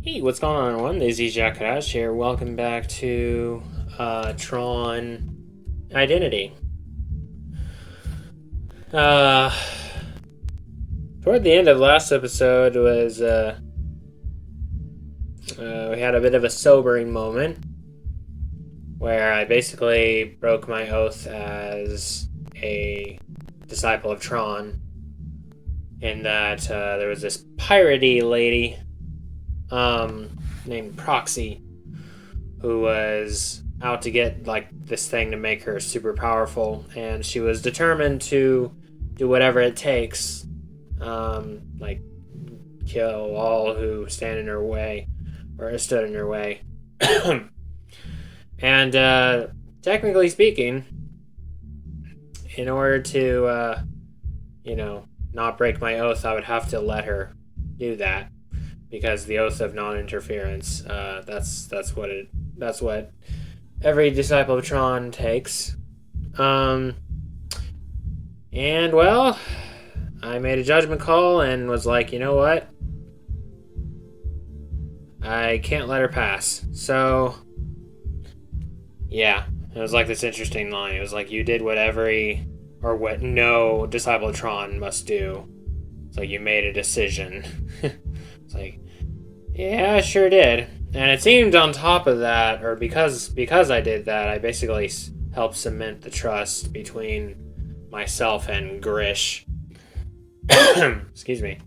Hey, what's going on, everyone? This is Jakarash here. Welcome back to Tron Identity. Uh, Toward the end of last episode was we had a bit of a sobering moment where I basically broke my oath as a disciple of Tron, in that there was this piratey lady named Proxy who was out to get like this thing to make her super powerful, and she was determined to do whatever it takes, like kill all who stand in her way or stood in her way. And technically speaking, in order to not break my oath, I would have to let her do that, because the oath of non-interference. That's what every disciple of Tron takes. And well, I made a judgment call and was like, you know what? I can't let her pass. So, yeah, it was like this interesting line. It was like, you did what what no disciple of Tron must do. It's like you made a decision. It's like, yeah, I sure did. And it seemed on top of that, or because I did that, I basically helped cement the trust between myself and Grish. Excuse me.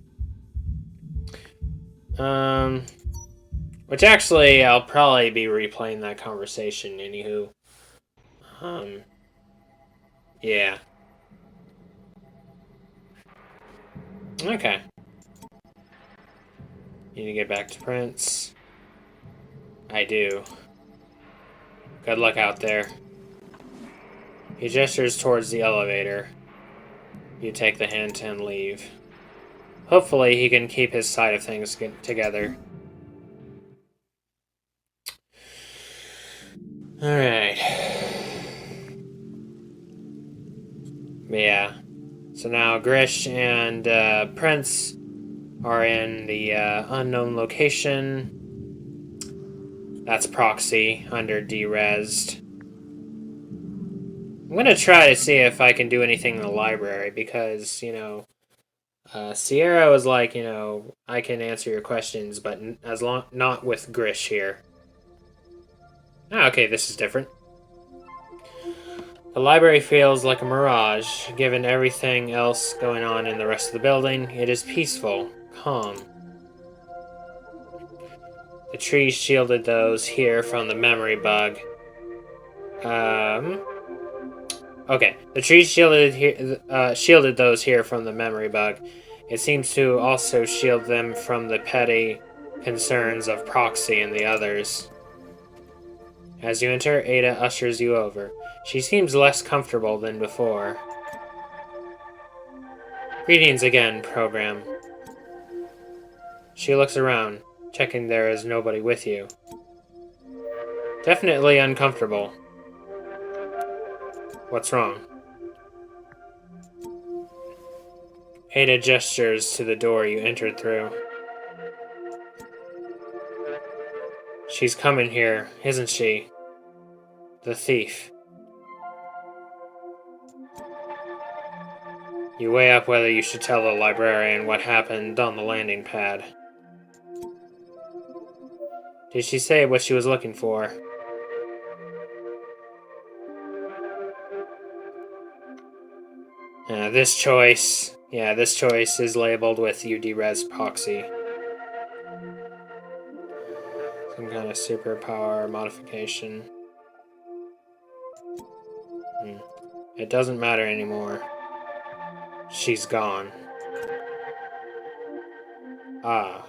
Which actually, I'll probably be replaying that conversation. Anywho, yeah. Okay. Need to get back to Prince. I do. Good luck out there. He gestures towards the elevator. You take the hint and leave. Hopefully he can keep his side of things together. Alright. Yeah. So now Grish and Prince are in the unknown location. That's Proxy, under derezzed. I'm gonna try to see if I can do anything in the library, because, Sierra was like, I can answer your questions, but not with Grish here. Okay, this is different. The library feels like a mirage, given everything else going on in the rest of the building. It is peaceful, calm. The trees shielded those here from the memory bug. Okay, the trees shielded those here from the memory bug. It seems to also shield them from the petty concerns of Proxy and the others. As you enter, Ada ushers you over. She seems less comfortable than before. Greetings again, program. She looks around, checking there is nobody with you. Definitely uncomfortable. What's wrong? Ada gestures to the door you entered through. She's coming here, isn't she? The thief. You weigh up whether you should tell the librarian what happened on the landing pad. Did she say what she was looking for? This choice is labeled with UD-Res Proxy. Some kind of superpower modification. It doesn't matter anymore. She's gone. Ah.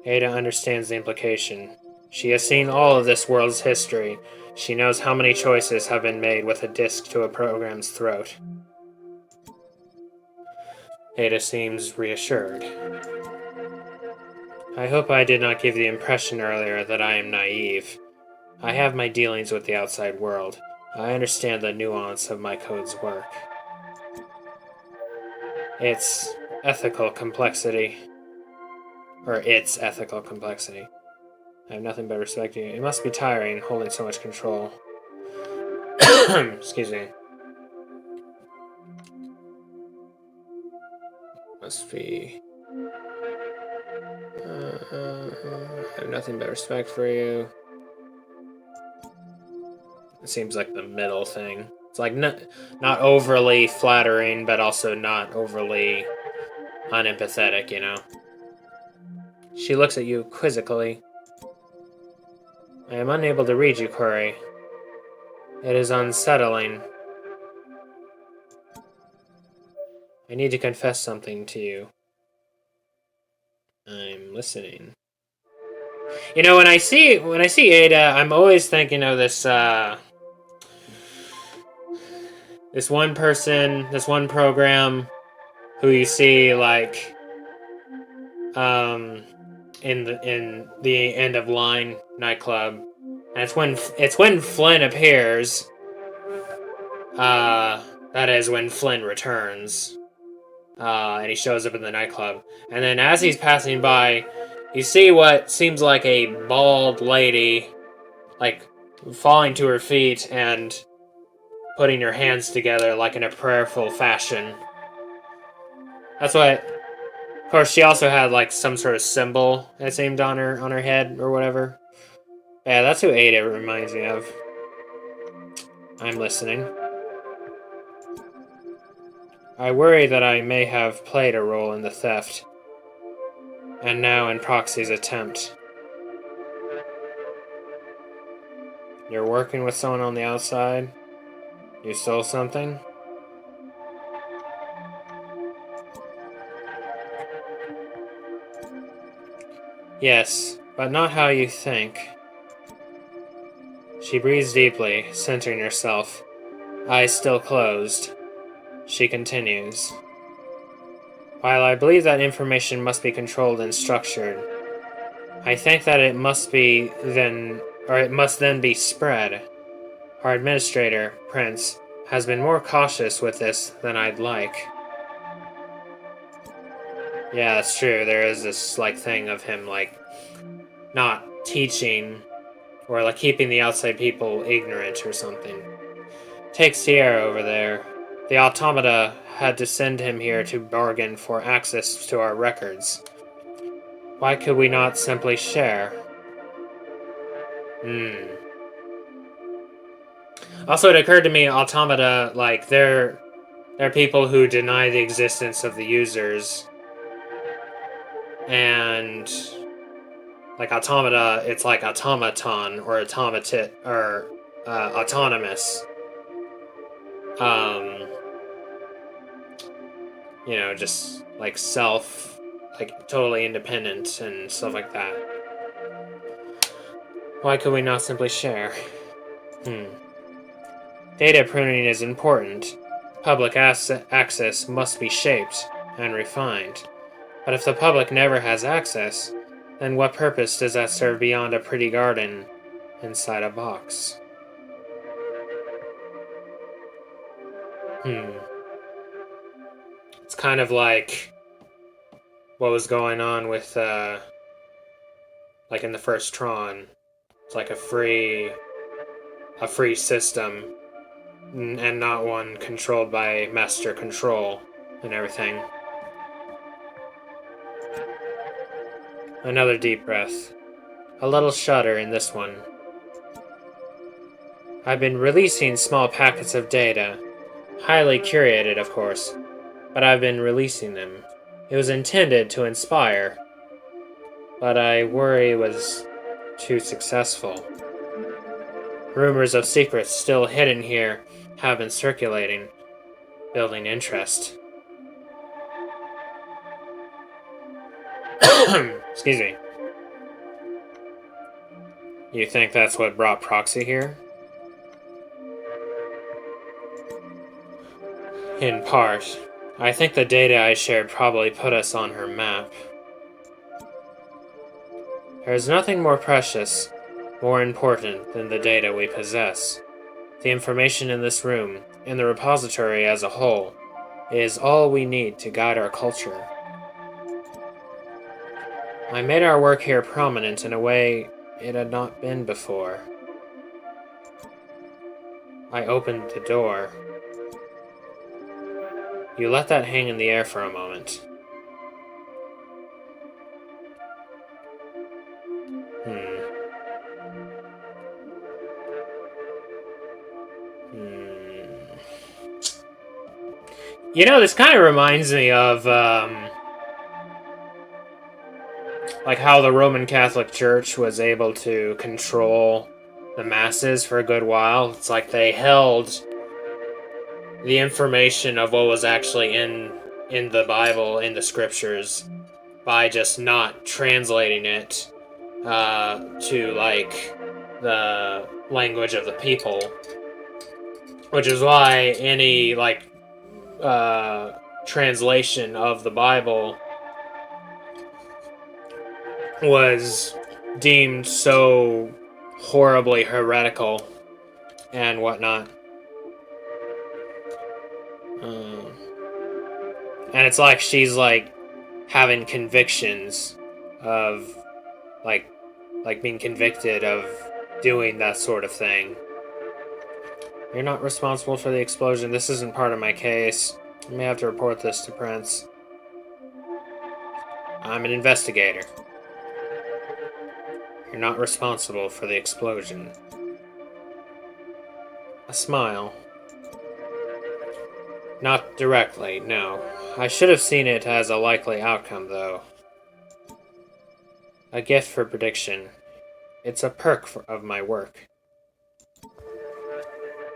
Ada understands the implication. She has seen all of this world's history. She knows how many choices have been made with a disc to a program's throat. Ada seems reassured. I hope I did not give the impression earlier that I am naive. I have my dealings with the outside world. I understand the nuance of my code's work. Its ethical complexity. Or its ethical complexity. I have nothing but respect for you. It must be tiring holding so much control. Excuse me. Must be... I have nothing but respect for you. It seems like the middle thing. It's like not overly flattering, but also not overly unempathetic, you know? She looks at you quizzically. I am unable to read you, Corey. It is unsettling. I need to confess something to you. I'm listening. You know, when I see Ada, I'm always thinking of this this one person, this one program who you see like in the end of line nightclub. And it's when Flynn appears. That is when Flynn returns. And he shows up in the nightclub. And then as he's passing by, you see what seems like a bald lady, like, falling to her feet and putting her hands together like in a prayerful fashion. That's what... Of course, she also had, like, some sort of symbol, it seemed, on her head or whatever. Yeah, that's who Ada reminds me of. I'm listening. I worry that I may have played a role in the theft. And now in Proxy's attempt. You're working with someone on the outside? You stole something? Yes, but not how you think. She breathes deeply, centering herself, eyes still closed. She continues. While I believe that information must be controlled and structured, I think that it must then be spread. Our administrator, Prince, has been more cautious with this than I'd like. Yeah, that's true. There is this, like, thing of him, like, not teaching or, like, keeping the outside people ignorant or something. Take Sierra over there. The automata had to send him here to bargain for access to our records. Why could we not simply share? Also, it occurred to me, automata, like, they're people who deny the existence of the users. And... like, automata, it's like automaton, or automatit, or autonomous. You know, just, like, like, totally independent and stuff like that. Why could we not simply share? Data pruning is important. Public access must be shaped and refined. But if the public never has access, then what purpose does that serve beyond a pretty garden inside a box? It's kind of like what was going on with, like in the first Tron. It's like a free system, and not one controlled by master control and everything. Another deep breath. A little shudder in this one. I've been releasing small packets of data. Highly curated, of course. But I've been releasing them. It was intended to inspire. But I worry it was too successful. Rumors of secrets still hidden here have been circulating, building interest. Excuse me. You think that's what brought Proxy here? In part. I think the data I shared probably put us on her map. There is nothing more precious, more important than the data we possess. The information in this room, in the repository as a whole, is all we need to guide our culture. I made our work here prominent in a way it had not been before. I opened the door. You let that hang in the air for a moment. You know, this kind of reminds me of, like how the Roman Catholic Church was able to control the masses for a good while. It's like they held the information of what was actually in the Bible, in the scriptures, by just not translating it to, like, the language of the people. Which is why any, like, translation of the Bible was deemed so horribly heretical and whatnot. And it's like she's like having convictions of like being convicted of doing that sort of thing. You're not responsible for the explosion. This isn't part of my case. I may have to report this to Prince. I'm an investigator. You're not responsible for the explosion. A smile. Not directly, no. I should have seen it as a likely outcome, though. A gift for prediction. It's a perk of my work.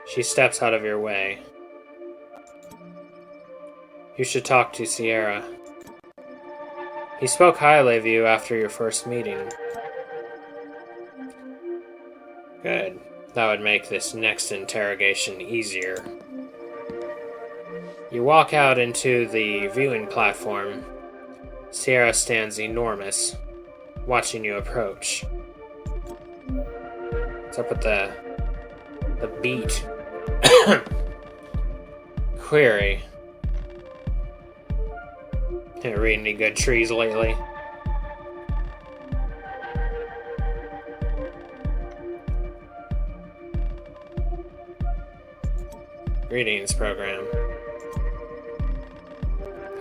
She steps out of your way. You should talk to Sierra. He spoke highly of you after your first meeting. Good. That would make this next interrogation easier. You walk out into the viewing platform. Sierra stands enormous, watching you approach. What's up with the beat? Query. Didn't read any good trees lately. Greetings, program.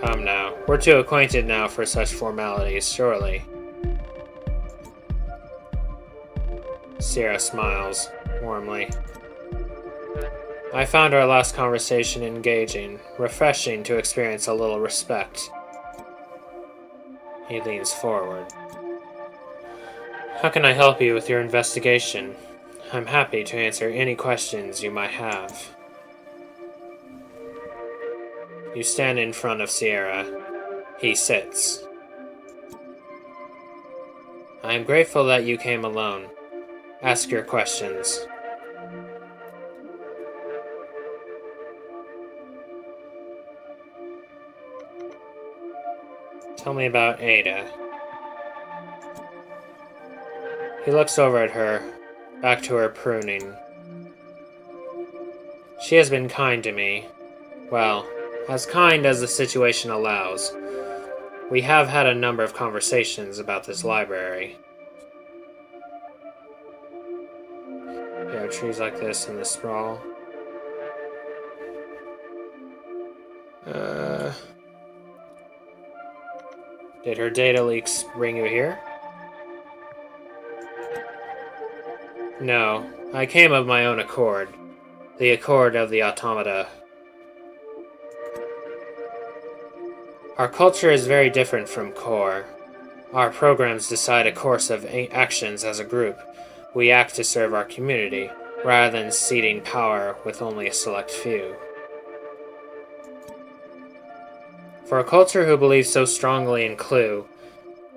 Come now. We're too acquainted now for such formalities, surely. Sierra smiles warmly. I found our last conversation engaging, refreshing to experience a little respect. He leans forward. How can I help you with your investigation? I'm happy to answer any questions you might have. You stand in front of Sierra. He sits. I am grateful that you came alone. Ask your questions. Tell me about Ada. He looks over at her, back to her pruning. She has been kind to me. Well, as kind as the situation allows. We have had a number of conversations about this library. There are trees like this in the sprawl. Did her data leaks bring you here? No, I came of my own accord. The accord of the automata. Our culture is very different from core. Our programs decide a course of actions as a group. We act to serve our community, rather than ceding power with only a select few. For a culture who believes so strongly in Clue,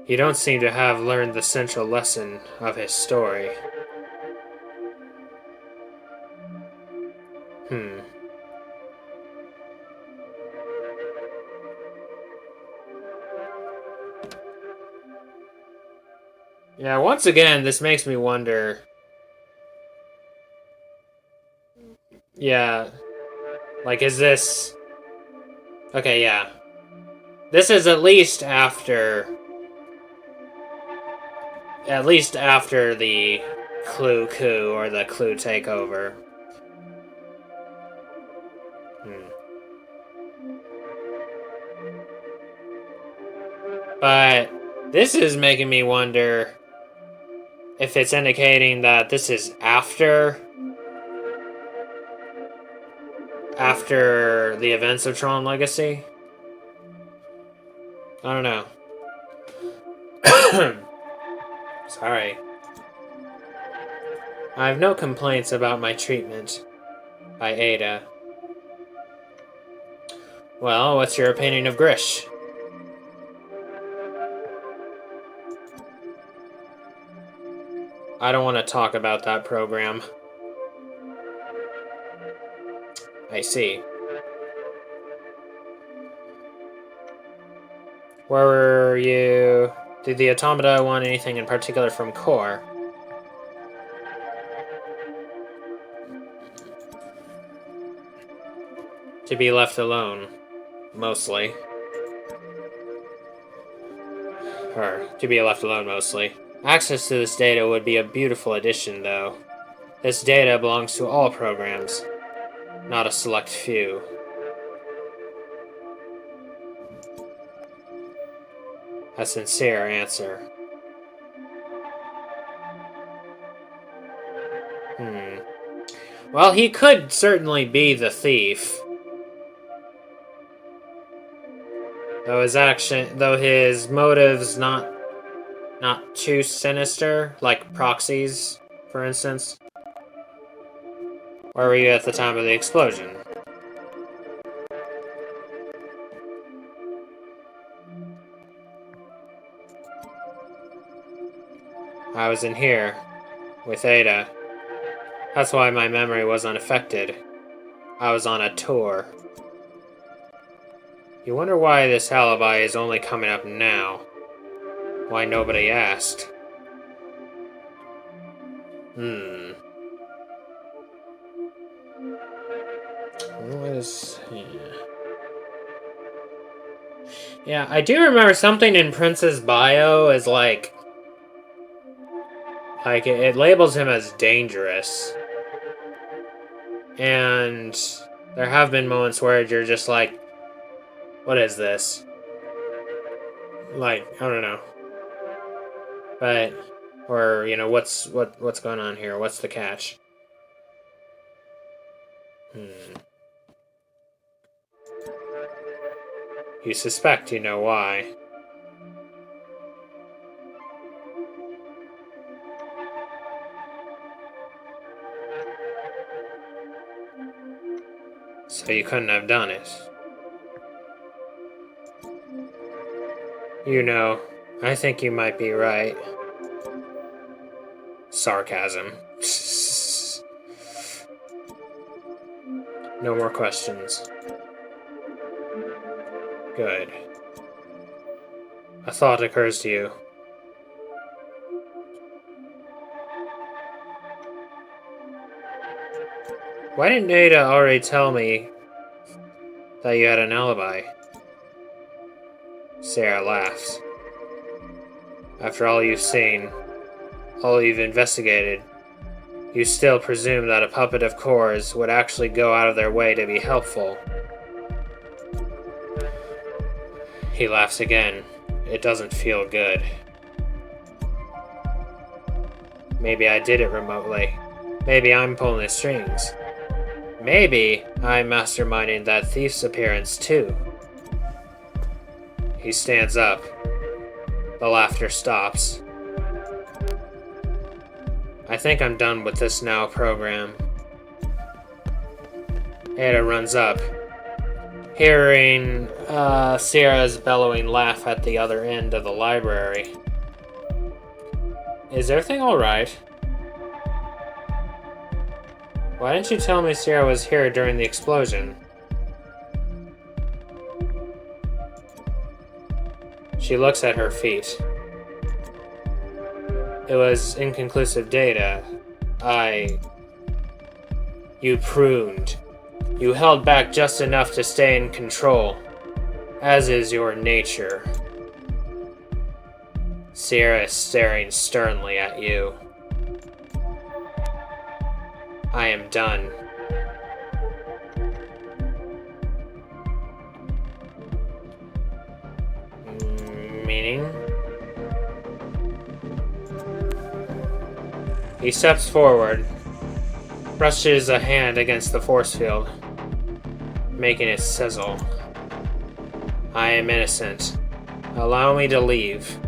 you don't seem to have learned the central lesson of his story. Yeah, once again, this makes me wonder. Yeah. Like, is this... Okay, yeah. This is at least after At least after the Clue coup or the Clue takeover. But this is making me wonder if it's indicating that this is after the events of Tron Legacy. I don't know. Sorry. I have no complaints about my treatment by Ada. Well, what's your opinion of Grish? I don't want to talk about that program. I see. Where were you? Did the automata want anything in particular from Core? To be left alone, mostly. Or, to be left alone, mostly. Access to this data would be a beautiful addition, though. This data belongs to all programs, not a select few. A sincere answer. Well, he could certainly be the thief. Though his motives not too sinister, like proxies, for instance. Where were you at the time of the explosion? I was in here, with Ada. That's why my memory was unaffected. I was on a tour. You wonder why this alibi is only coming up now. Why nobody asked. What is... Yeah, I do remember something in Prince's bio is like it labels him as dangerous. And there have been moments where you're just like, what is this? Like, I don't know. But, or, you know, what's going on here? What's the catch? You suspect you know why. So you couldn't have done it. You know, I think you might be right. Sarcasm. No more questions. Good. A thought occurs to you. Why didn't Ada already tell me that you had an alibi? Sarah laughs. After all you've seen, all you've investigated, you still presume that a puppet of Core's would actually go out of their way to be helpful. He laughs again. It doesn't feel good. Maybe I did it remotely. Maybe I'm pulling the strings. Maybe I'm masterminding that thief's appearance too. He stands up. The laughter stops. I think I'm done with this now program. Ada runs up, hearing Sierra's bellowing laugh at the other end of the library. Is everything alright? Why didn't you tell me Sierra was here during the explosion? She looks at her feet. It was inconclusive data. You pruned. You held back just enough to stay in control, as is your nature. Sierra is staring sternly at you. I am done. Meaning? He steps forward, brushes a hand against the force field, making it sizzle. I am innocent. Allow me to leave.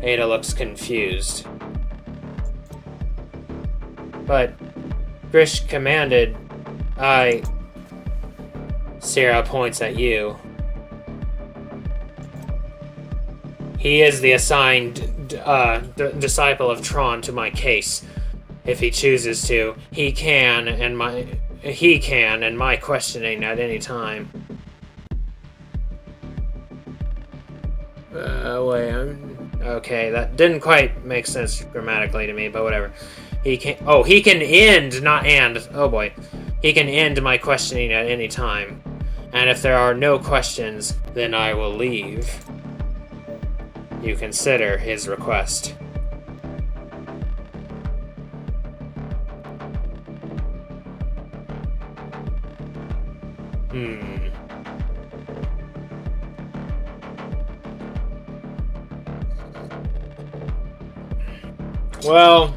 Ada looks confused. But Grish commanded. Sierra points at you. He is the assigned disciple of Tron to my case. If he chooses to, he can, and my questioning at any time. Okay, that didn't quite make sense grammatically to me, but whatever. He can end, not and. Oh boy. He can end my questioning at any time. And if there are no questions, then I will leave. You consider his request. Well...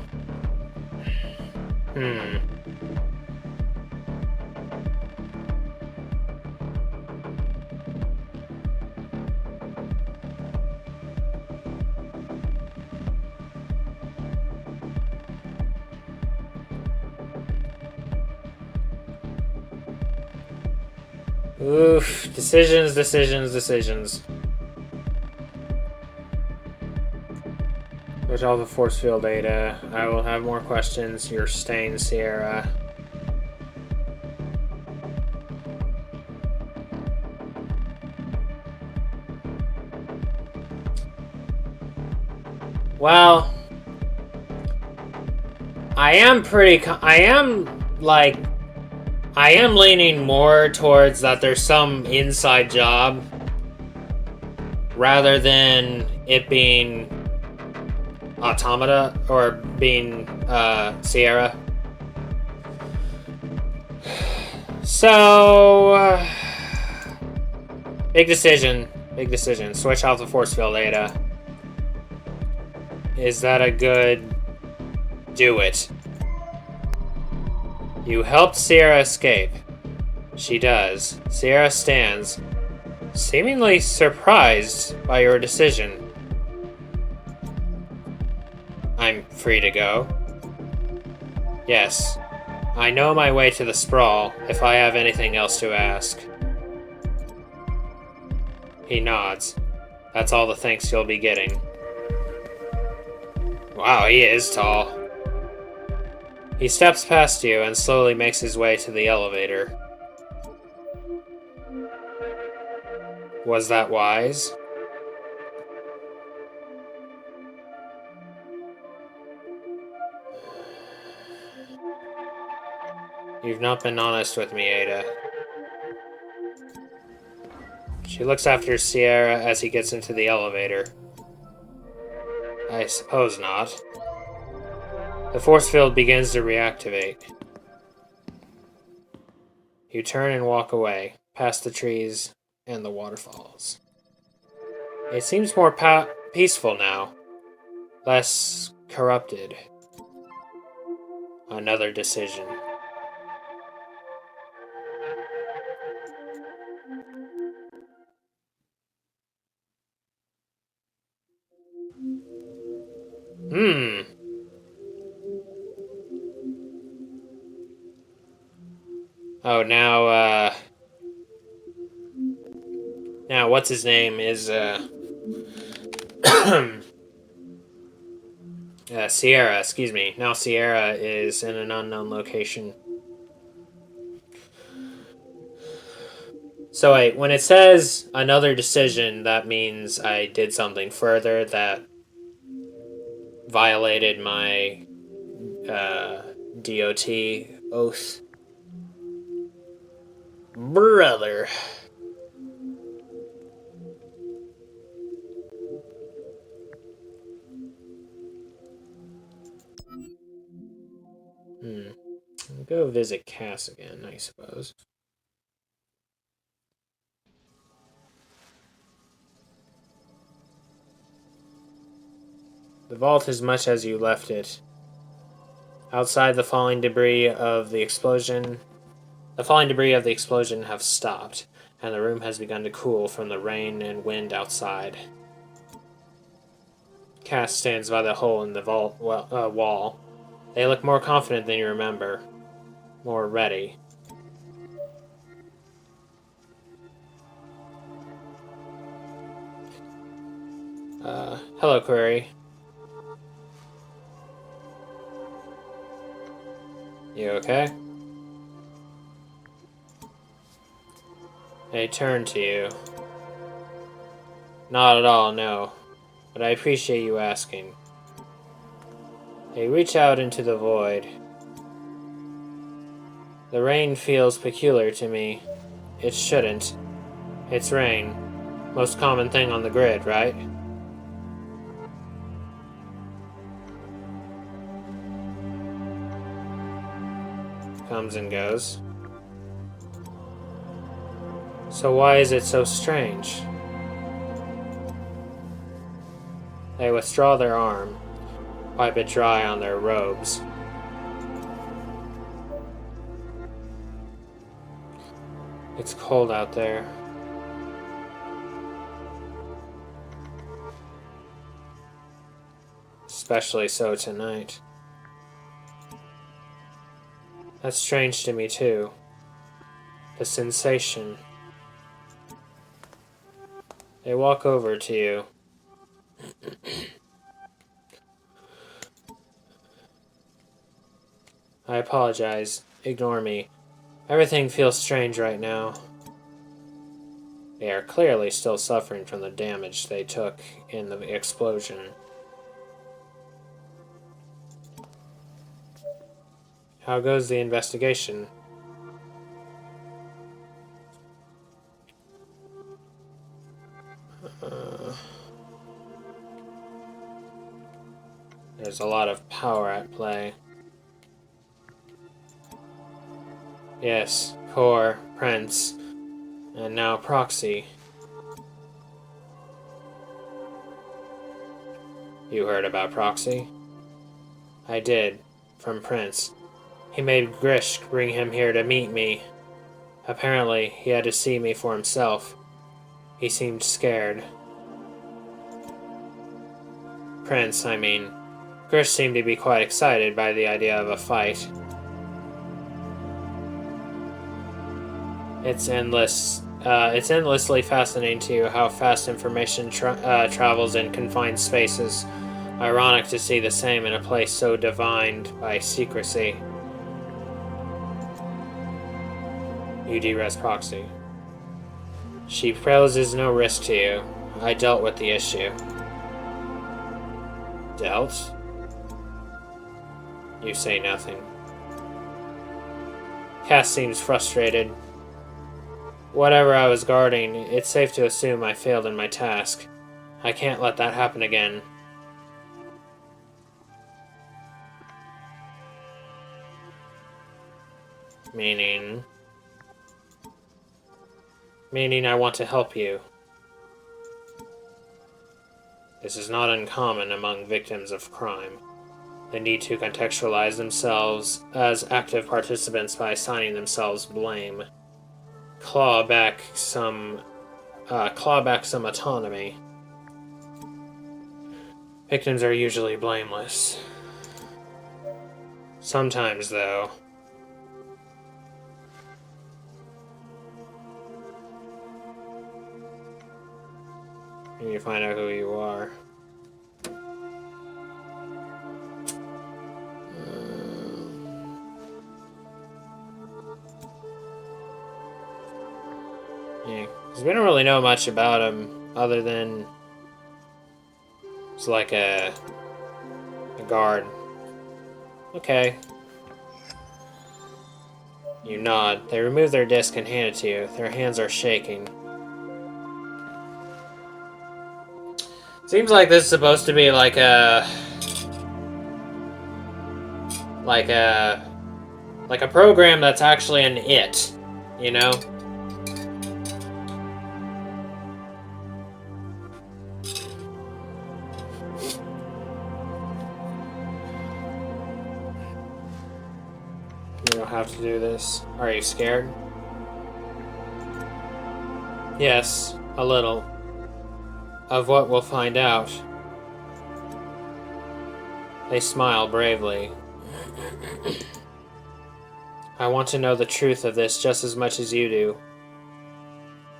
Oof. Decisions. With all the force field data, I will have more questions. You're staying, Sierra. Well, I am leaning more towards that there's some inside job rather than it being Automata or being Sierra. So big decision. Switch off the force field data. Is that a good do it? You helped Sierra escape. She does. Sierra stands, seemingly surprised by your decision. I'm free to go. Yes. I know my way to the sprawl, if I have anything else to ask. He nods. That's all the thanks you'll be getting. Wow, he is tall. He steps past you and slowly makes his way to the elevator. Was that wise? You've not been honest with me, Ada. She looks after Sierra as he gets into the elevator. I suppose not. The force field begins to reactivate. You turn and walk away, past the trees and the waterfalls. It seems more peaceful now, less corrupted. Another decision. Oh, now what's his name is, Sierra, excuse me. Now Sierra is in an unknown location. So wait, when it says another decision, that means I did something further that violated my, DOT oath. Brother. I'll go visit Cass again, I suppose. The vault is much as you left it. Outside, the falling debris of the explosion have stopped, and the room has begun to cool from the rain and wind outside. Cass stands by the hole in the vault wall. They look more confident than you remember. More ready. Hello, Query. You okay? They turn to you. Not at all, no. But I appreciate you asking. They reach out into the void. The rain feels peculiar to me. It shouldn't. It's rain. Most common thing on the grid, right? Comes and goes. So why is it so strange? They withdraw their arm, wipe it dry on their robes. It's cold out there. Especially so tonight. That's strange to me too. The sensation. They walk over to you. I apologize. Ignore me. Everything feels strange right now. They are clearly still suffering from the damage they took in the explosion. How goes the investigation? There's a lot of power at play. Yes, Core, Prince, and now Proxy. You heard about Proxy? I did, from Prince. He made Grish bring him here to meet me. Apparently, he had to see me for himself. He seemed scared. Prince, I mean. Grish seemed to be quite excited by the idea of a fight. It's endlessly fascinating to you how fast information travels in confined spaces. Ironic to see the same in a place so defined by secrecy. You de-res Proxy. She poses no risk to you. I dealt with the issue. Dealt? You say nothing. Cass seems frustrated. Whatever I was guarding, it's safe to assume I failed in my task. I can't let that happen again. Meaning? Meaning I want to help you. This is not uncommon among victims of crime. They need to contextualize themselves as active participants by assigning themselves blame. Claw back some autonomy. Victims are usually blameless. Sometimes, though. You need to find out who you are. Yeah, because we don't really know much about him other than it's like a guard. Okay. You nod. They remove their disc and hand it to you. Their hands are shaking. Seems like this is supposed to be like a Like a program that's actually an it, you know? You don't have to do this. Are you scared? Yes, a little. Of what we'll find out. They smile bravely. I want to know the truth of this just as much as you do.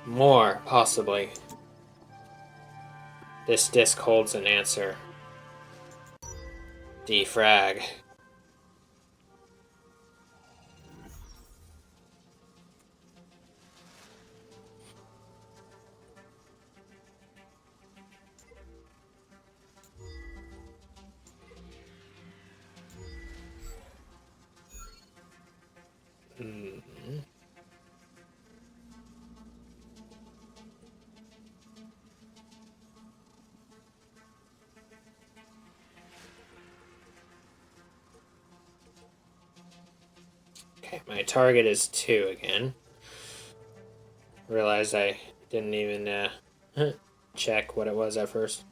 More, possibly. This disc holds an answer. Defrag. Okay, my target is 2 again. Realized I didn't even check what it was at first.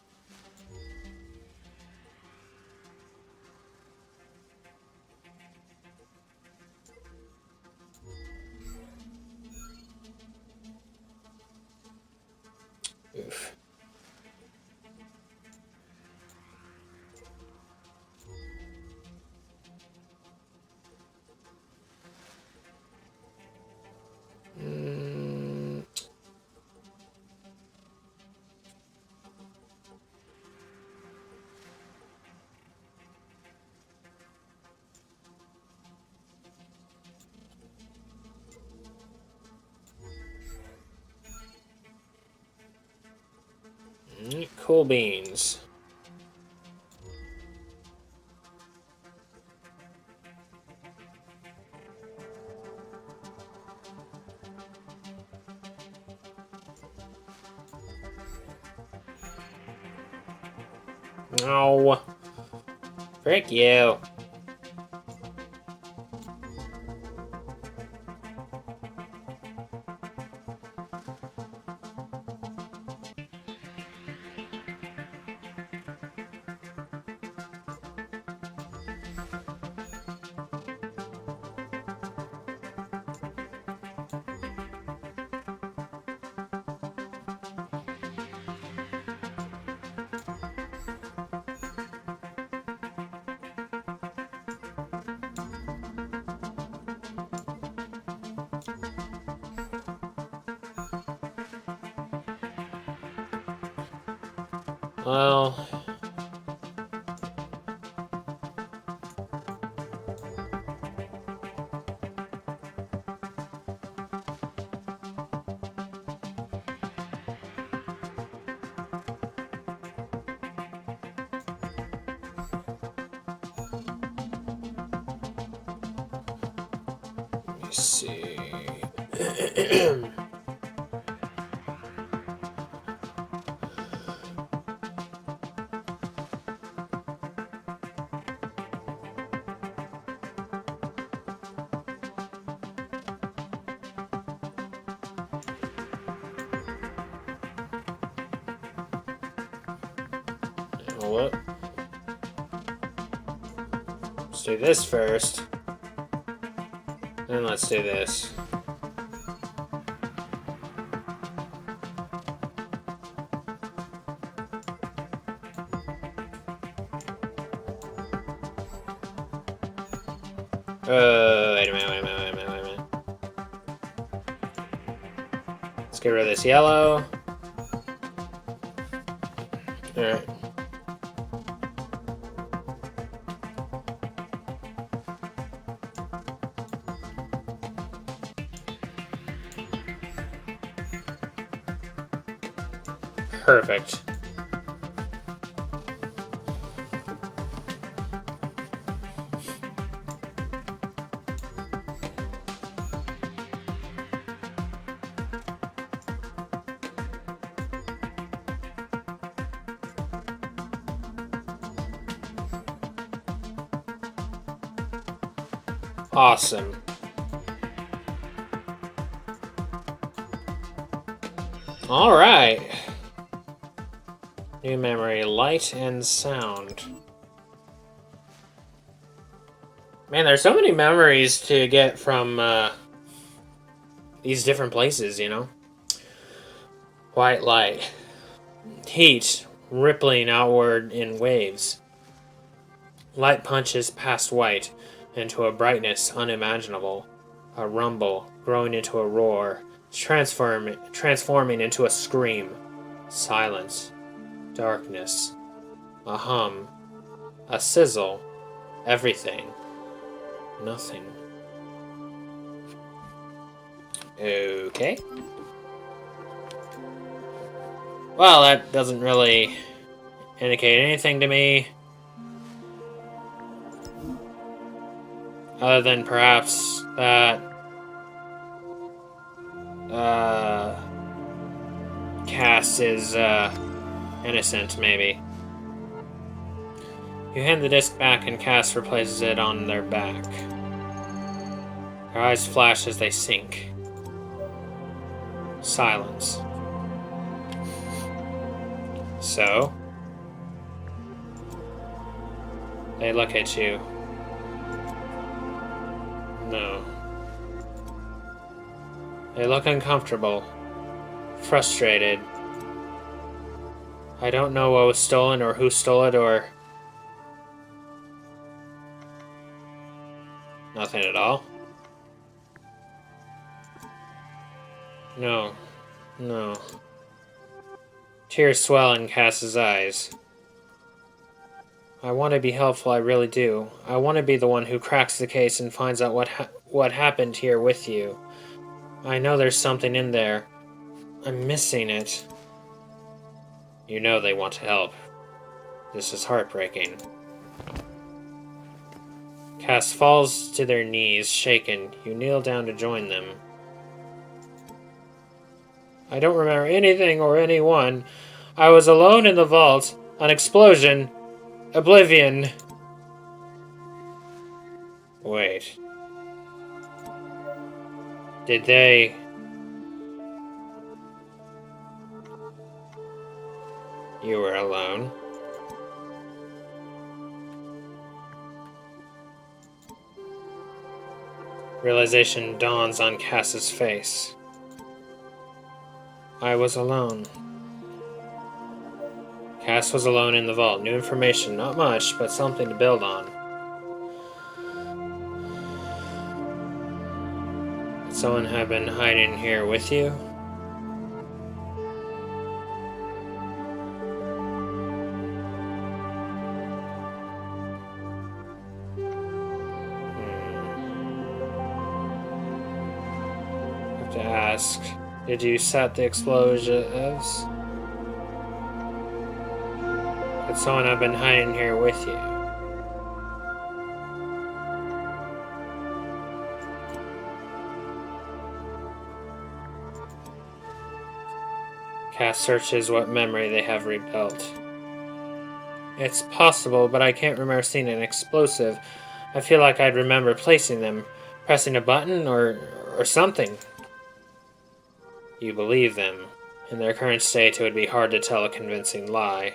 Oof. Cool beans. No. Frick you. Well, let me see. What? Let's do this first. Then let's do this. Wait a minute. Let's get rid of this yellow. Alright. Perfect. Awesome. Alright. New memory, light and sound. Man, there's so many memories to get from these different places, you know? White light. Heat rippling outward in waves. Light punches past white into a brightness unimaginable. A rumble growing into a roar, transforming into a scream. Silence. Darkness. A hum. A sizzle. Everything. Nothing. Okay. Well, that doesn't really indicate anything to me. Other than perhaps that Cass is innocent, maybe. You hand the disc back and Cass replaces it on their back. Her eyes flash as they sink. Silence. So? They look at you. No. They look uncomfortable. Frustrated. I don't know what was stolen or who stole it or... Nothing at all? No. No. Tears swell in Cass's eyes. I want to be helpful, I really do. I want to be the one who cracks the case and finds out what happened here with you. I know there's something in there. I'm missing it. You know they want to help. This is heartbreaking. Cass falls to their knees, shaken. You kneel down to join them. I don't remember anything or anyone. I was alone in the vault. An explosion. Oblivion. Wait. Did they... You were alone? Realization dawns on Cass's face. I was alone. Cass was alone in the vault. New information, not much, but something to build on. Could someone have been hiding here with you? I have to ask, did you set the explosives? Could someone have been hiding here with you? Cass searches what memory they have rebuilt. It's possible, but I can't remember seeing an explosive. I feel like I'd remember placing them, pressing a button or something. You believe them. In their current state, it would be hard to tell a convincing lie.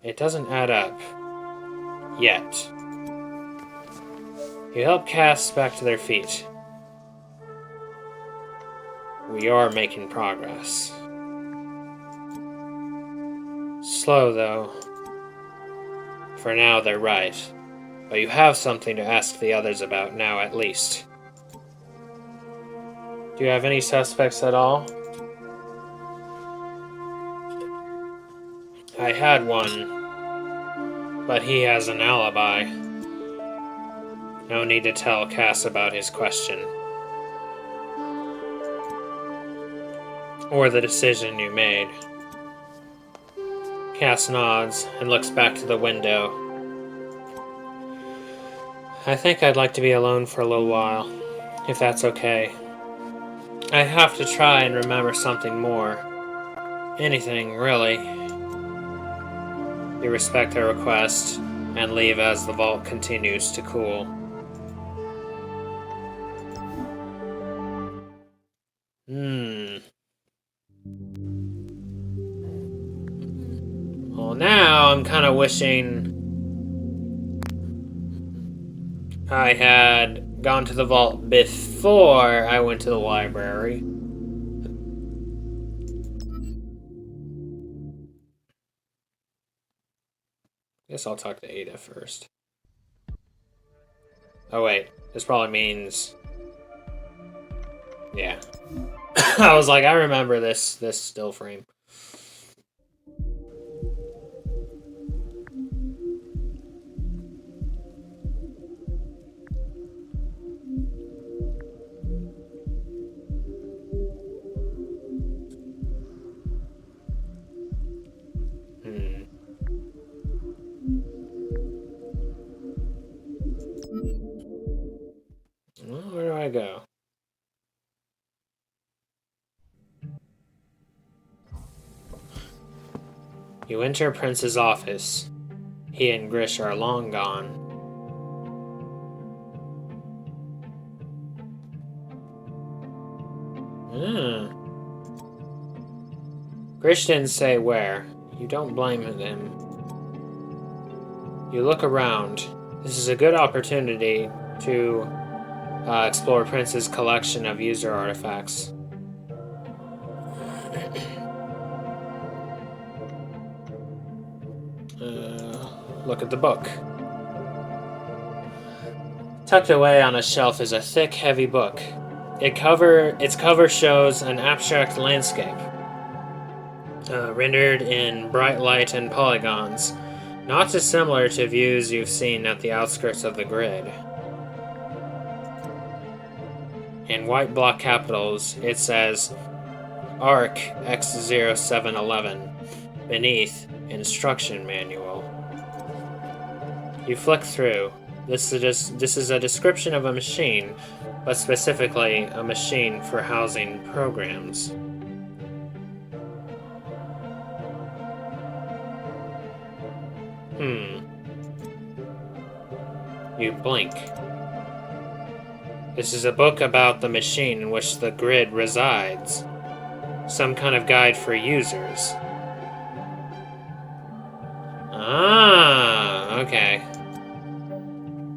It doesn't add up. Yet. You help Cass back to their feet. We are making progress. Slow, though. For now, they're right. But you have something to ask the others about now, at least. Do you have any suspects at all? I had one, but he has an alibi. No need to tell Cass about his question. Or the decision you made. Cass nods and looks back to the window. I think I'd like to be alone for a little while, if that's okay. I have to try and remember something more. Anything, really. You respect their request. and leave as the vault continues to cool. Well, now I'm kind of wishing I had gone to the vault before I went to the library. Guess I'll talk to Ada first. Oh wait, this probably means... Yeah. I was like, I remember this still frame. Well, where do I go? You enter Prince's office. He and Grish are long gone. Grish didn't say where. You don't blame him. You look around. This is a good opportunity to explore Prince's collection of user artifacts. Look at the book. Tucked away on a shelf is a thick, heavy book. Its cover shows an abstract landscape, rendered in bright light and polygons, not dissimilar to views you've seen at the outskirts of the grid. In white block capitals, it says, ARC X0711, beneath, Instruction Manual. You flick through. This is a description of a machine, but specifically a machine for housing programs. You blink. This is a book about the machine in which the grid resides. Some kind of guide for users. Ah, okay.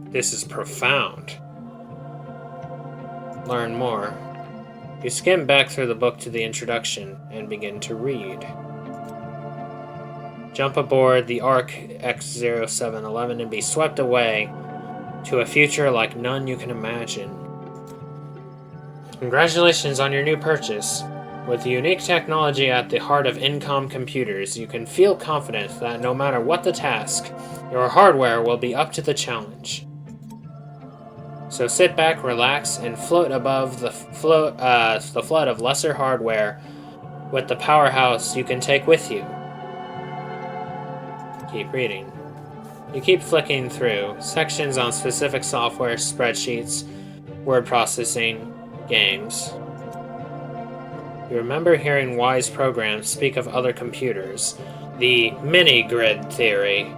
This is profound. Learn more. You skim back through the book to the introduction and begin to read. Jump aboard the ARC X0711 and be swept away to a future like none you can imagine. Congratulations on your new purchase. With the unique technology at the heart of Incom computers, you can feel confident that no matter what the task, your hardware will be up to the challenge. So sit back, relax, and float above the flood of lesser hardware with the powerhouse you can take with you. Keep reading. You keep flicking through sections on specific software, spreadsheets, word processing, games. You remember hearing wise programs speak of other computers. The mini-grid theory.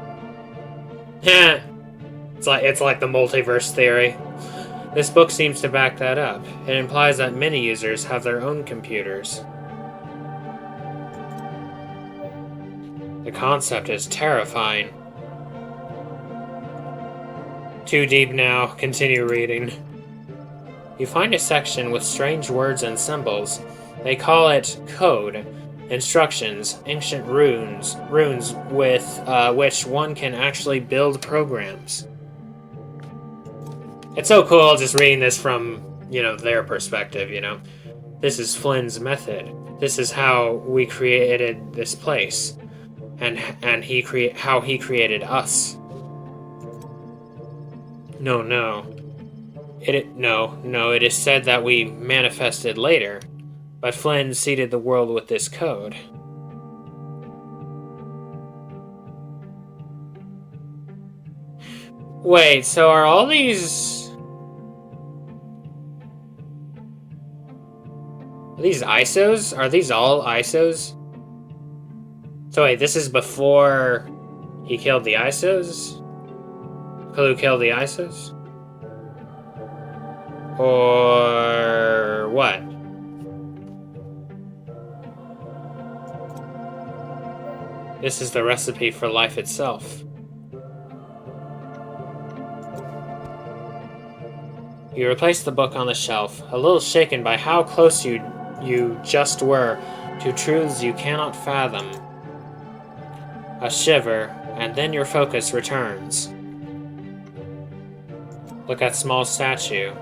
It's like the multiverse theory. This book seems to back that up. It implies that many users have their own computers. The concept is terrifying. Too deep now. Continue reading. You find a section with strange words and symbols. They call it code, instructions, ancient runes with which one can actually build programs. It's so cool just reading this from, their perspective, This is Flynn's method. This is how we created this place. And how he created us. No. It is said that we manifested later, but Flynn seeded the world with this code. Wait, so are all these... Are these ISOs? Are these all ISOs? So wait, this is before he killed the ISOs? Who killed the ISIS? Or what? This is the recipe for life itself. You replaced the book on the shelf, a little shaken by how close you just were to truths you cannot fathom. A shiver, and then your focus returns. Look at small statue.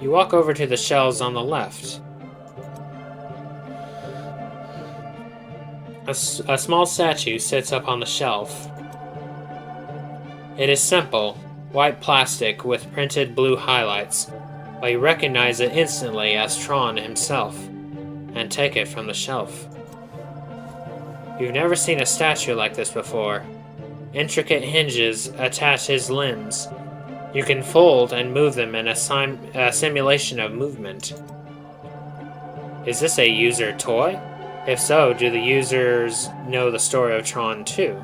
You walk over to the shelves on the left. A small statue sits up on the shelf. It is simple, white plastic with printed blue highlights, but you recognize it instantly as Tron himself, and take it from the shelf. You've never seen a statue like this before. Intricate hinges attach his limbs. You can fold and move them in a simulation of movement. Is this a user toy? If so, do the users know the story of Tron too?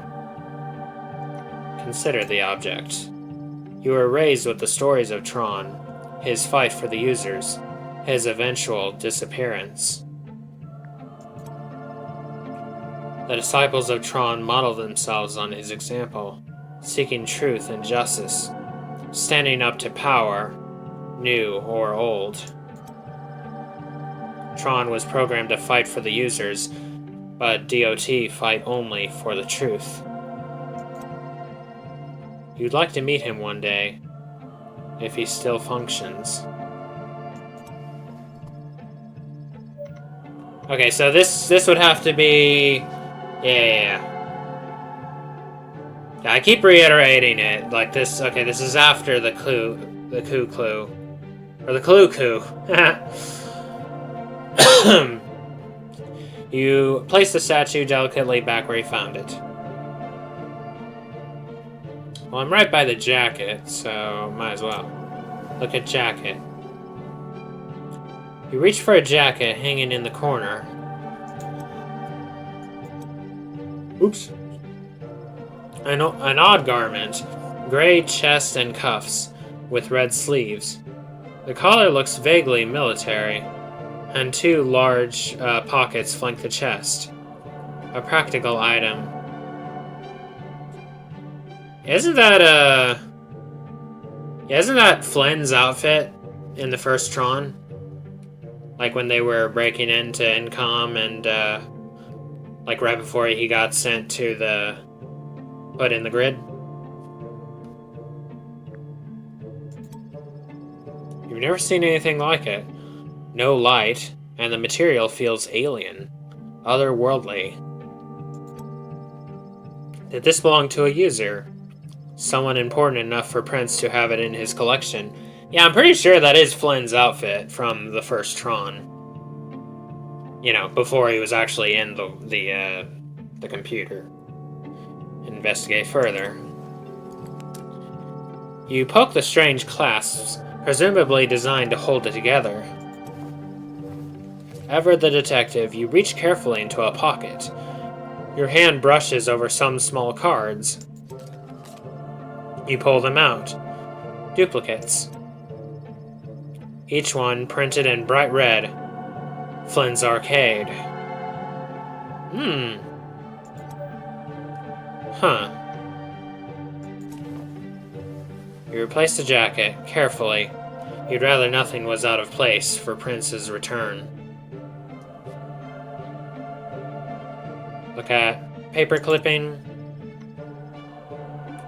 Consider the object. You were raised with the stories of Tron, his fight for the users, his eventual disappearance. The disciples of Tron modeled themselves on his example, seeking truth and justice, standing up to power, new or old. Tron was programmed to fight for the users, but DOT fight only for the truth. You'd like to meet him one day, if he still functions. Okay, so this would have to be... Yeah. I keep reiterating it, like this... Okay, this is after the clue. The clue. Or the clue. You place the statue delicately back where you found it. Well, I'm right by the jacket, so might as well. Look at jacket. You reach for a jacket hanging in the corner. Oops. An odd garment, gray chest and cuffs, with red sleeves. The collar looks vaguely military, and two large pockets flank the chest. A practical item. Isn't that Flynn's outfit in the first Tron? Like when they were breaking into Incom and like right before he got sent to the put in the grid. You've never seen anything like it. No light, and the material feels alien, otherworldly. Did this belong to a user? Someone important enough for Prince to have it in his collection. Yeah, I'm pretty sure that is Flynn's outfit from the first Tron. You know, before he was actually in the computer. Investigate further. You poke the strange clasps, presumably designed to hold it together. Ever the detective, you reach carefully into a pocket. Your hand brushes over some small cards. You pull them out. Duplicates. Each one printed in bright red. Flynn's Arcade. Huh. You replace the jacket, carefully. You'd rather nothing was out of place for Prince's return. Look at paper clipping.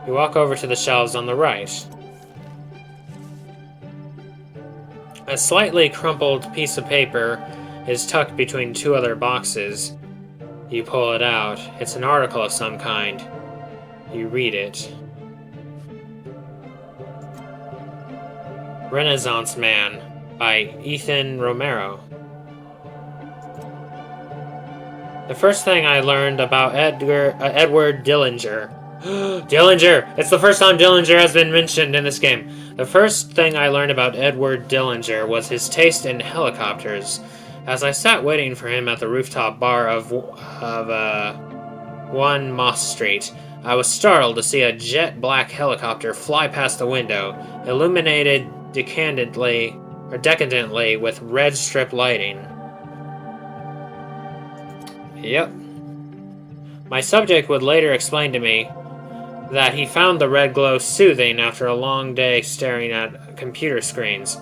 You walk over to the shelves on the right. A slightly crumpled piece of paper is tucked between two other boxes. You pull it out. It's an article of some kind. You read it. Renaissance Man by Ethan Romero. The first thing I learned about Edward Dillinger. Dillinger! It's the first time Dillinger has been mentioned in this game. The first thing I learned about Edward Dillinger was his taste in helicopters. As I sat waiting for him at the rooftop bar of 1 Moss Street. I was startled to see a jet-black helicopter fly past the window, illuminated decadently with red strip lighting. Yep. My subject would later explain to me that he found the red glow soothing after a long day staring at computer screens.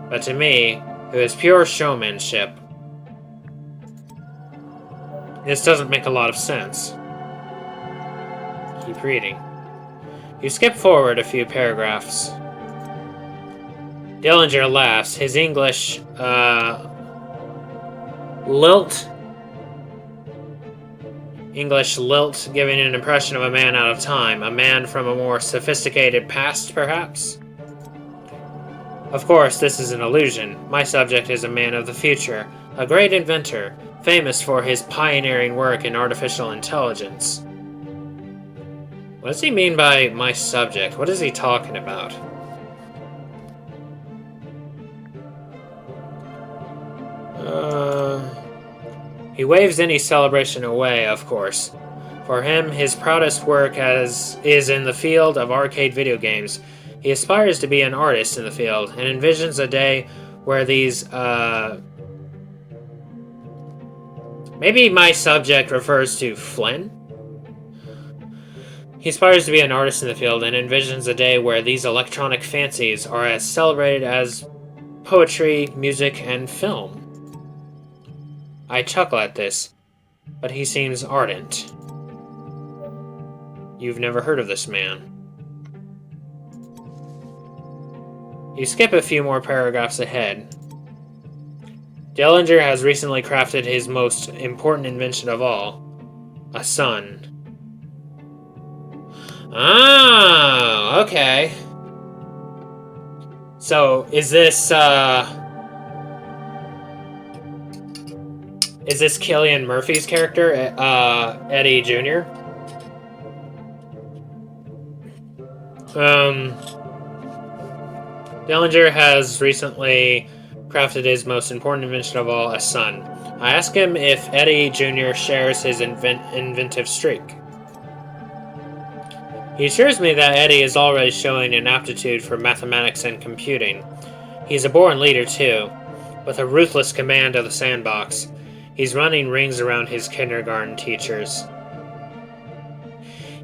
But to me, it was pure showmanship. This doesn't make a lot of sense. Keep reading. You skip forward a few paragraphs. Dillinger laughs. His English, lilt, giving an impression of a man out of time, a man from a more sophisticated past, perhaps? Of course, this is an illusion. My subject is a man of the future, a great inventor, famous for his pioneering work in artificial intelligence. What does he mean by my subject? What is he talking about? He waves any celebration away, of course. For him, his proudest work is in the field of arcade video games. He aspires to be an artist in the field, and envisions a day where these, maybe my subject refers to Flynn? He aspires to be an artist in the field, and envisions a day where these electronic fancies are as celebrated as poetry, music, and film. I chuckle at this, but he seems ardent. You've never heard of this man. You skip a few more paragraphs ahead. Dillinger has recently crafted his most important invention of all, a sun. Ah, okay. So, is this Cillian Murphy's character, Eddie Jr.? Dillinger has recently crafted his most important invention of all, a sun. I ask him if Eddie Jr. shares his inventive streak. He assures me that Eddie is already showing an aptitude for mathematics and computing. He's a born leader, too, with a ruthless command of the sandbox. He's running rings around his kindergarten teachers.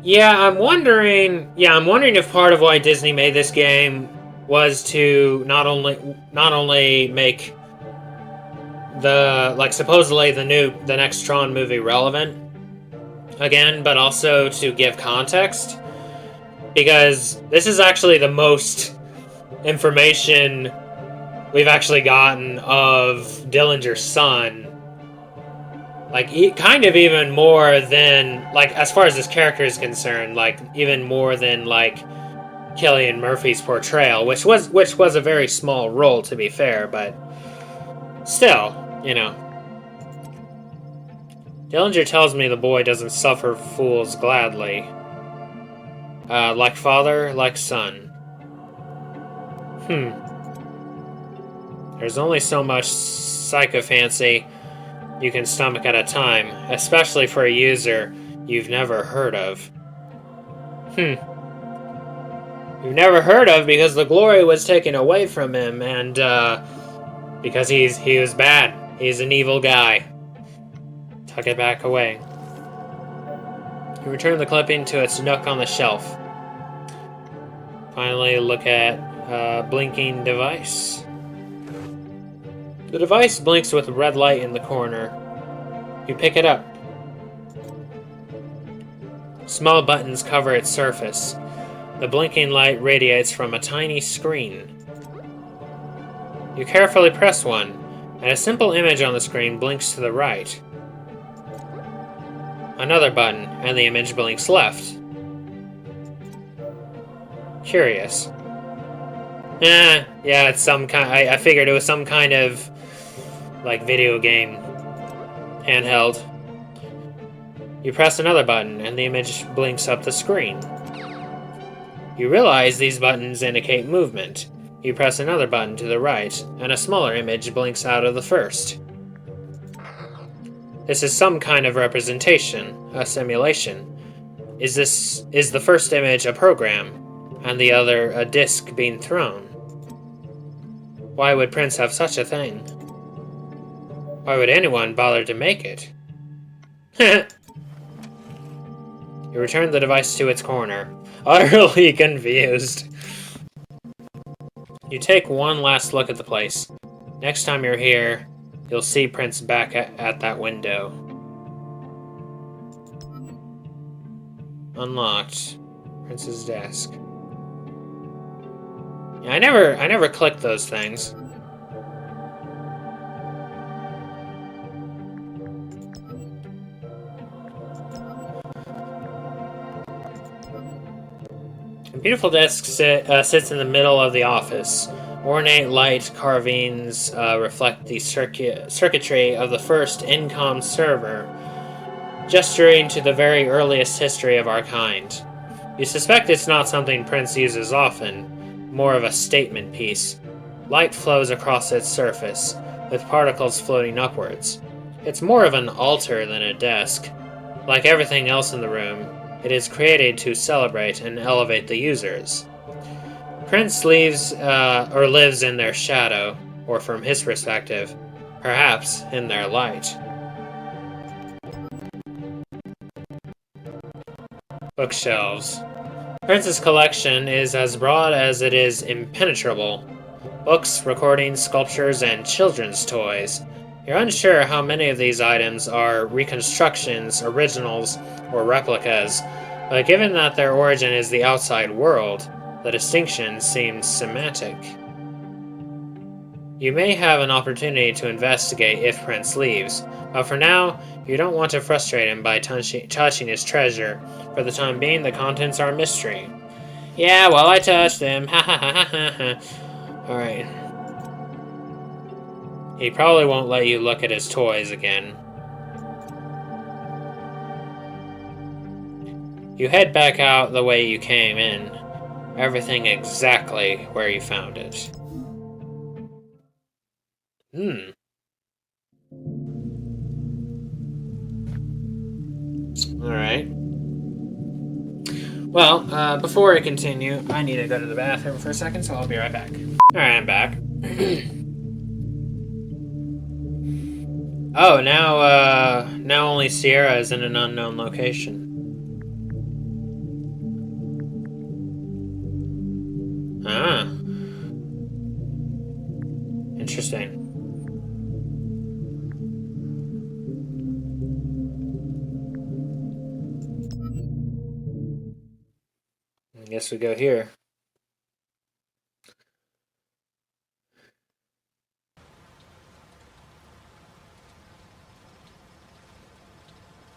I'm wondering if part of why Disney made this game was to not only make the, supposedly the next Tron movie relevant again, but also to give context. Because this is actually the most information we've actually gotten of Dillinger's son. Kind of even more than, as far as this character is concerned, even more than, Cillian Murphy's portrayal, which was a very small role, to be fair, but still, Dillinger tells me the boy doesn't suffer fools gladly. Like father, like son. There's only so much sycophancy you can stomach at a time, especially for a user you've never heard of. You've never heard of because the glory was taken away from him, and because he was bad. He's an evil guy. Tuck it back away. You return the clipping to its nook on the shelf. Finally, look at blinking device. The device blinks with a red light in the corner. You pick it up. Small buttons cover its surface. The blinking light radiates from a tiny screen. You carefully press one, and a simple image on the screen blinks to the right. Another button, and the image blinks left. Curious. It's some kind. I figured it was some kind of video game handheld. You press another button, and the image blinks up the screen. You realize these buttons indicate movement. You press another button to the right, and a smaller image blinks out of the first. This is some kind of representation, a simulation. Is the first image a program, and the other a disc being thrown? Why would Prince have such a thing? Why would anyone bother to make it? You return the device to its corner, utterly confused. You take one last look at the place. Next time you're here, you'll see Prince back at that window. Unlocked. Prince's desk. Yeah, I never clicked those things. A beautiful desk sits in the middle of the office. Ornate light carvings reflect the circuitry of the first INCOM server, gesturing to the very earliest history of our kind. You suspect it's not something Prince uses often, more of a statement piece. Light flows across its surface, with particles floating upwards. It's more of an altar than a desk. Like everything else in the room, it is created to celebrate and elevate the users. Prince lives in their shadow, or from his perspective, perhaps in their light. Bookshelves. Prince's collection is as broad as it is impenetrable. Books, recordings, sculptures, and children's toys. You're unsure how many of these items are reconstructions, originals, or replicas, but given that their origin is the outside world, the distinction seems semantic. You may have an opportunity to investigate if Prince leaves, but for now, you don't want to frustrate him by touching his treasure. For the time being, the contents are a mystery. Yeah, well, I touched them. Ha ha ha ha ha. Alright. He probably won't let you look at his toys again. You head back out the way you came in. Everything exactly where you found it. Alright. Well, before I continue, I need to go to the bathroom for a second, so I'll be right back. Alright, I'm back. Oh, now only Sierra is in an unknown location. Ah. Interesting. I guess we go here.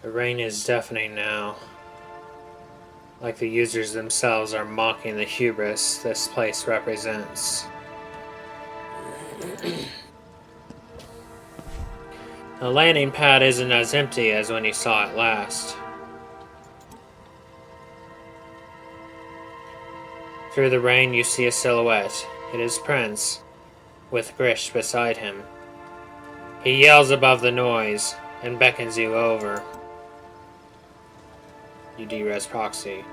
The rain is deafening now. Like the users themselves are mocking the hubris this place represents. The landing pad isn't as empty as when you saw it last. Through the rain you see a silhouette. It is Prince, with Grish beside him. He yells above the noise and beckons you over. You DRes proxy.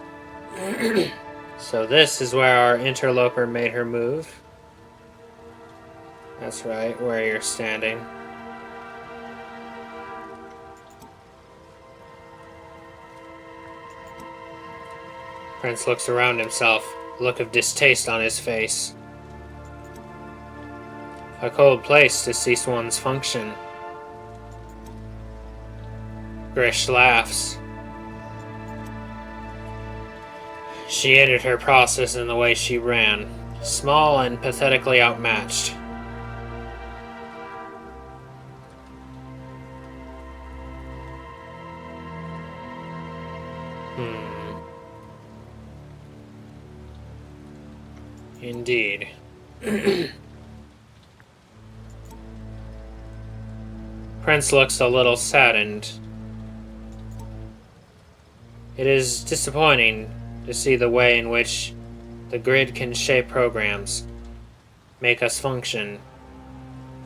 So this is where our interloper made her move. That's right, where you're standing. Prince looks around himself, a look of distaste on his face. A cold place to cease one's function. Grish laughs. She ended her process in the way she ran, small and pathetically outmatched. Indeed. Prince looks a little saddened. It is disappointing to see the way in which the grid can shape programs, make us function,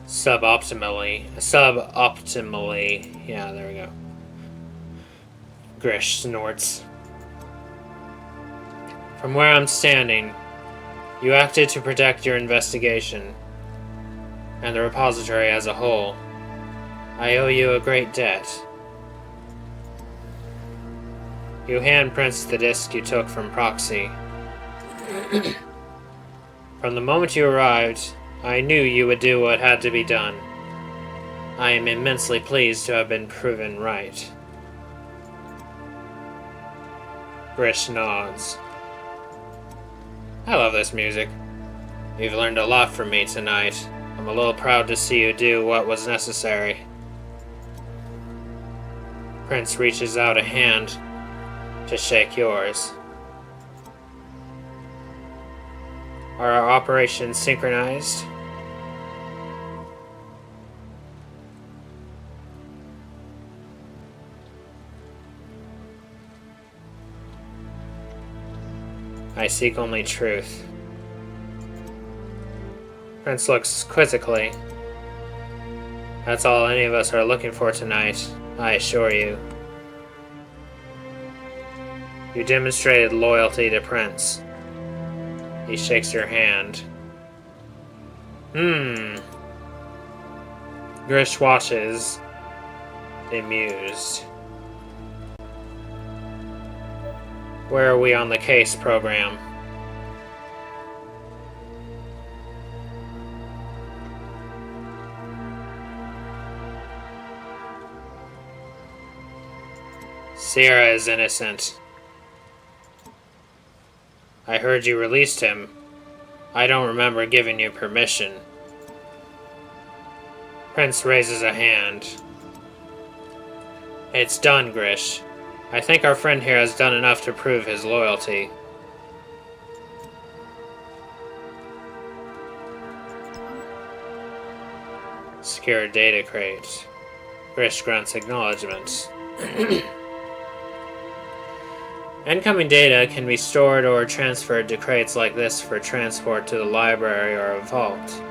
Suboptimally. Yeah, there we go. Grish snorts. From where I'm standing, you acted to protect your investigation and the repository as a whole. I owe you a great debt. You handprints the disk you took from Proxy. From the moment you arrived, I knew you would do what had to be done. I am immensely pleased to have been proven right. Grish nods. I love this music. You've learned a lot from me tonight. I'm a little proud to see you do what was necessary. Prince reaches out a hand to shake yours. Are our operations synchronized? I seek only truth. Prince looks quizzically. That's all any of us are looking for tonight, I assure you. You demonstrated loyalty to Prince. He shakes your hand. Grish watches, amused. Where are we on the case program? Sierra is innocent. I heard you released him. I don't remember giving you permission. Prince raises a hand. It's done, Grish. I think our friend here has done enough to prove his loyalty. Secure data crate. Grish grunts acknowledgement. Incoming data can be stored or transferred to crates like this for transport to the library or a vault.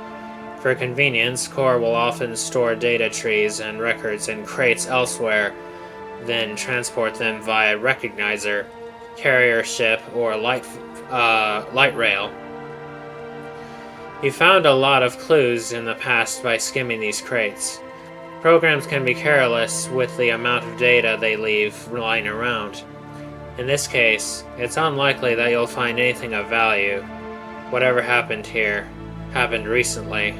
For convenience, Core will often store data trees and records in crates elsewhere, then transport them via recognizer, carrier ship, or light rail. You found a lot of clues in the past by skimming these crates. Programs can be careless with the amount of data they leave lying around. In this case, it's unlikely that you'll find anything of value. Whatever happened here happened recently.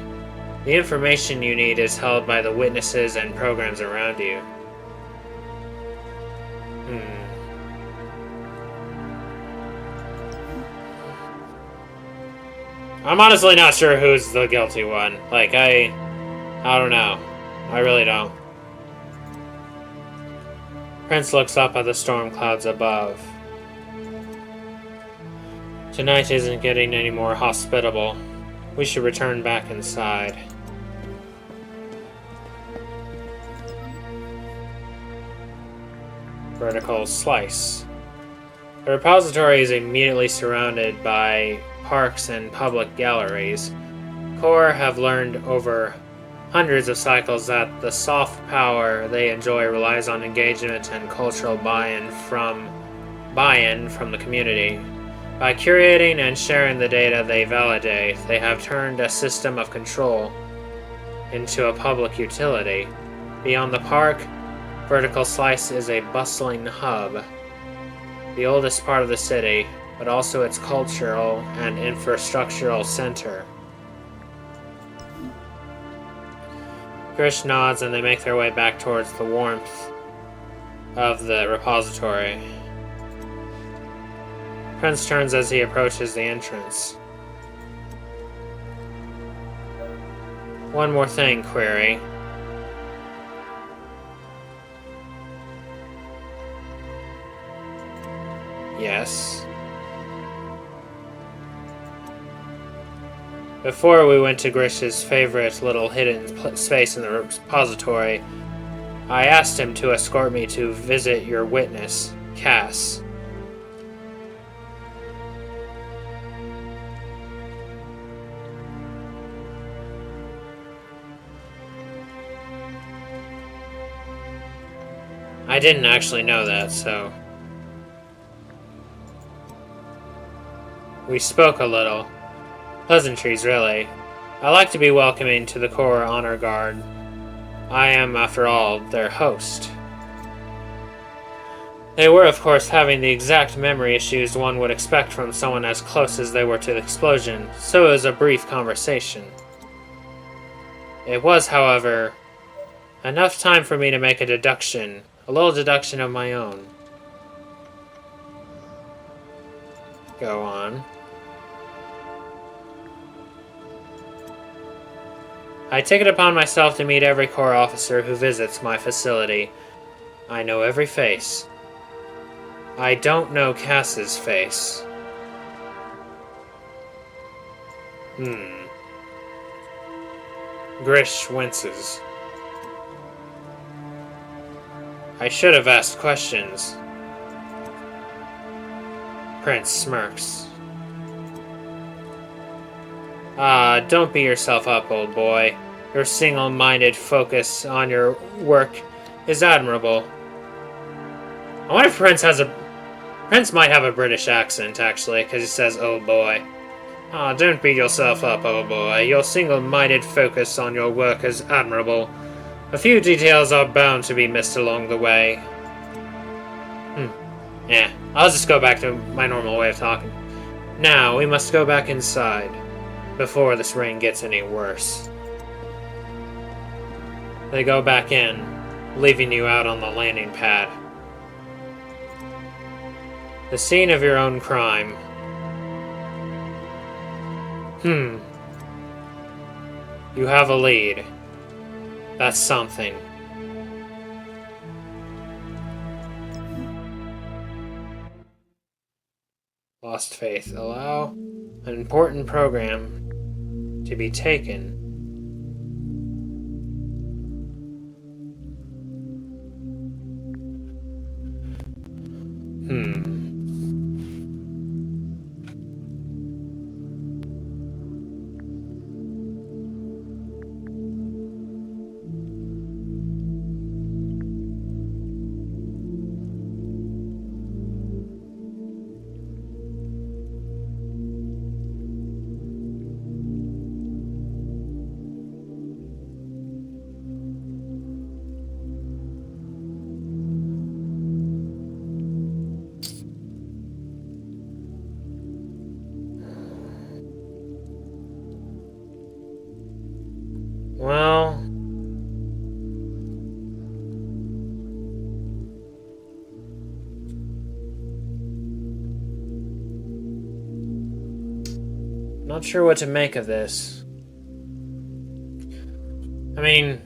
The information you need is held by the witnesses and programs around you. I'm honestly not sure who's the guilty one. Like, I don't know. I really don't. Prince looks up at the storm clouds above. Tonight isn't getting any more hospitable. We should return back inside. Vertical slice. The repository is immediately surrounded by parks and public galleries. Core have learned over hundreds of cycles that the soft power they enjoy relies on engagement and cultural buy-in from the community. By curating and sharing the data they validate, they have turned a system of control into a public utility. Beyond the park, Vertical Slice is a bustling hub, the oldest part of the city, but also its cultural and infrastructural center. Grish nods and they make their way back towards the warmth of the repository. Prince turns as he approaches the entrance. One more thing, Query. Yes. Before we went to Grish's favorite little hidden space in the repository, I asked him to escort me to visit your witness, Cass. I didn't actually know that, so... We spoke a little. Pleasantries, really. I like to be welcoming to the Corps Honor Guard. I am, after all, their host. They were, of course, having the exact memory issues one would expect from someone as close as they were to the explosion, so it was a brief conversation. It was, however, enough time for me to make a little deduction of my own. Go on. I take it upon myself to meet every Corps officer who visits my facility. I know every face. I don't know Cass's face. Grish winces. I should have asked questions. Prince smirks. Ah, don't beat yourself up, old boy. Your single-minded focus on your work is admirable. I wonder if Prince might have a British accent, actually, because he says, oh boy. Ah, don't beat yourself up, old boy. Your single-minded focus on your work is admirable. A few details are bound to be missed along the way. Yeah, I'll just go back to my normal way of talking. Now, we must go back inside, before this rain gets any worse. They go back in, leaving you out on the landing pad. The scene of your own crime. You have a lead. That's something. Lost faith. Allow an important program to be taken. Well, not sure what to make of this. I mean,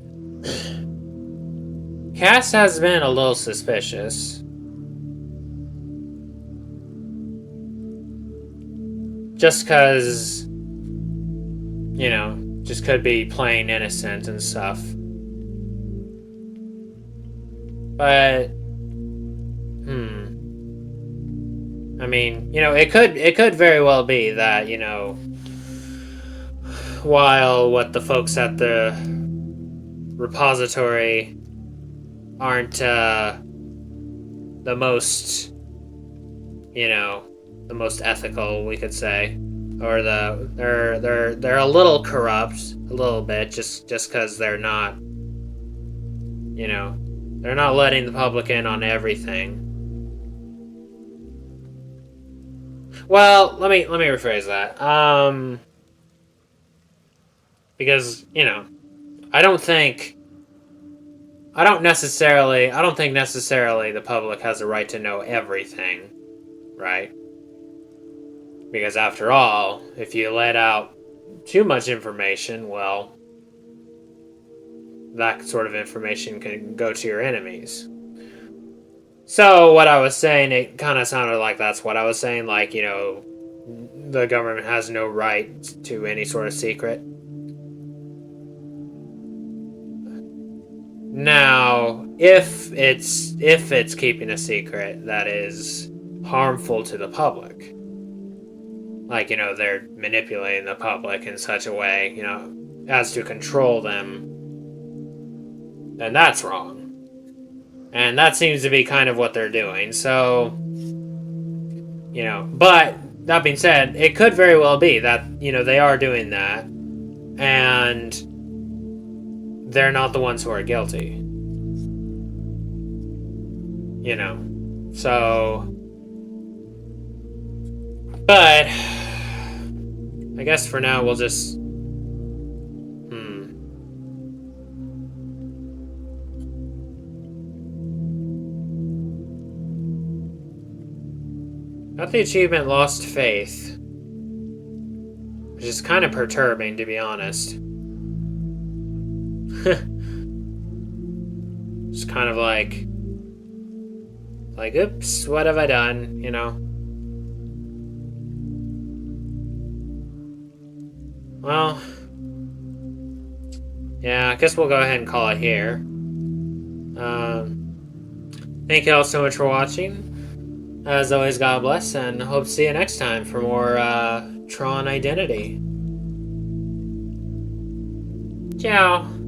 Cass has been a little suspicious. Just because, you know, just could be plain innocent and stuff. But, I mean, you know, it could very well be that, you know, while what the folks at the repository aren't the most, you know, the most ethical, we could say, or they're a little corrupt, a little bit, just because they're not, you know, they're not letting the public in on everything. Well, let me rephrase that. Because, you know, I don't think necessarily the public has a right to know everything, right? Because after all, if you let out too much information, well, that sort of information can go to your enemies. So what I was saying, it kind of sounded like that's what I was saying, like, you know, the government has no right to any sort of secret. Now, if it's keeping a secret that is harmful to the public, like, you know, they're manipulating the public in such a way, you know, as to control them, then that's wrong. And that seems to be kind of what they're doing. So, you know, but that being said, it could very well be that, you know, they are doing that. And they're not the ones who are guilty. You know. So... But... I guess for now we'll just... Got the achievement Lost Faith. Which is kind of perturbing, to be honest. It's kind of like, oops, what have I done, you know? Well, yeah, I guess we'll go ahead and call it here. Thank you all so much for watching. As always, God bless, and hope to see you next time for more Tron Identity. Ciao.